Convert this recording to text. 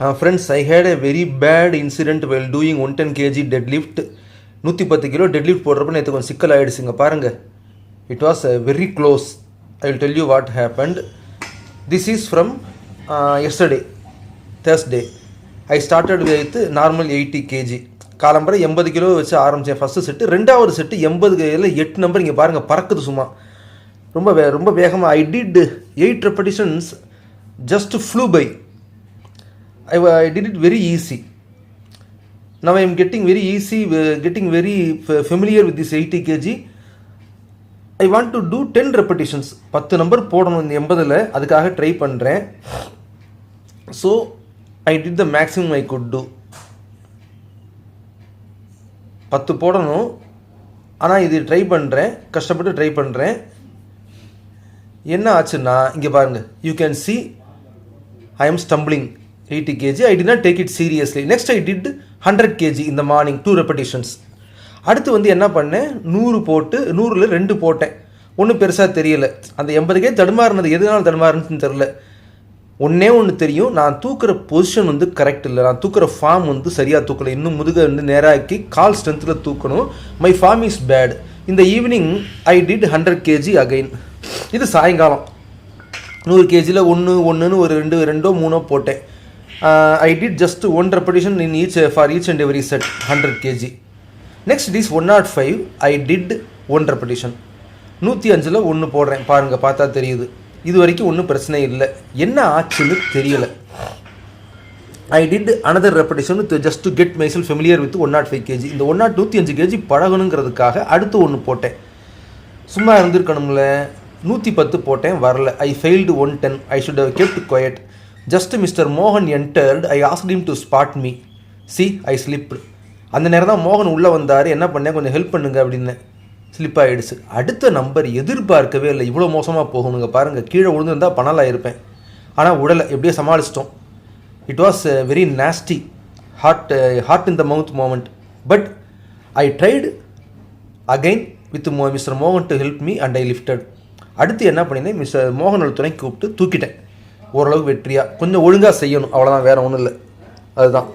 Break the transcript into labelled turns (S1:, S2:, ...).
S1: Friends, I had a very bad incident while doing 110 kg deadlift. 110 kilo deadlift போடுறப்ப நேற்று கொஞ்சம் சிக்கல் ஆகிடுச்சுங்க பாருங்கள். It was very close. I will tell you what happened. This is from yesterday Thursday. I started with normal 80 kg. காலம்பரை 80 kilo வச்சு ஆரம்பித்தேன் first set. ரெண்டாவது set 80 கையில் 8 number இங்கே பாருங்கள் பறக்குது சும்மா ரொம்ப வேகமாக. I did 8 repetitions, just flew by. I did it very easy. Now I am getting very easy, getting very familiar with this 80 kg. I want to do 10 repetitions. 10 number போடணும் இந்த 80ல், அதுக்காக ட்ரை பண்ணுறேன். So I did the maximum I could do. 10 போடணும், ஆனால் இது try பண்ணுறேன், கஷ்டப்பட்டு try பண்ணுறேன். என்ன ஆச்சுன்னா இங்கே பாருங்கள், you can see I am stumbling. 80 kg. I did not take it seriously. Next I did 100 kg in the morning, 2 repetitions. அடுத்து என்ன பண்ணேன், 100 போட்டு 100ல் 2 போட்டேன். ஒன்றும் பெருசாக தெரியலை. அந்த 80 தடுமாறினது எதுனால தடுமாறுன்னு தெரில. ஒன்று தெரியும், நான் தூக்குற பொசிஷன் கரெக்ட் இல்லை, நான் தூக்குற ஃபார்ம் சரியாக தூக்கலை. இன்னும் முதுகை நேராக்கி கால் ஸ்ட்ரென்த்தில் தூக்கணும். My form is bad. இந்த evening I did 100 kg again. இது சாயங்காலம் 100 kgயில் 1 ஒரு 2 3 போட்டேன். I did just 1 repetition in for each and every set, 100 kg. Next is 105. I did 1 repetition. 105ல் 1 போடுறேன் பாருங்க, பார்த்தா தெரியுது. இது வரைக்கும் ஒன்றும் பிரச்சனை இல்லை. என்ன ஆச்சுன்னு தெரியல. I did another repetition just to get myself familiar with 105 kg. இந்த 105 kg பழகணுங்கிறதுக்காக அடுத்து 1 போட்டேன். சும்மா இருந்திருக்கணும்ல. 110 போட்டேன், வரல. I failed 110. I should have kept quiet. Just Mr. Mohan entered. I asked him to spot me. See, I slipped. அந்த நேரம் தான் மோகன் உள்ளே வந்தார். என்ன பண்ணேன், கொஞ்சம் ஹெல்ப் பண்ணுங்க அப்படின்னு. ஸ்லிப் ஆகிடுச்சு. அடுத்த நம்பர் எதிர்பார்க்கவே இல்லை, இவ்வளோ மோசமாக போகணுங்க பாருங்கள். கீழே விழுந்துருந்தால் பணலாக இருப்பேன். ஆனால் உடலை எப்படியோ சமாளிச்சிட்டோம். It was very nasty, heart in the mouth moment. But I tried again with mister மோகன் to help me and I lifted. அடுத்து என்ன பண்ணினேன், மிஸ்டர் மோகனோட துணை கூப்பிட்டு தூக்கிட்டேன். ஓரளவுக்கு வெற்றியாக. கொஞ்சம் ஒழுங்காக செய்யணும், அவ்வளோதான், வேறு ஒன்றும் இல்லை. அதுதான்.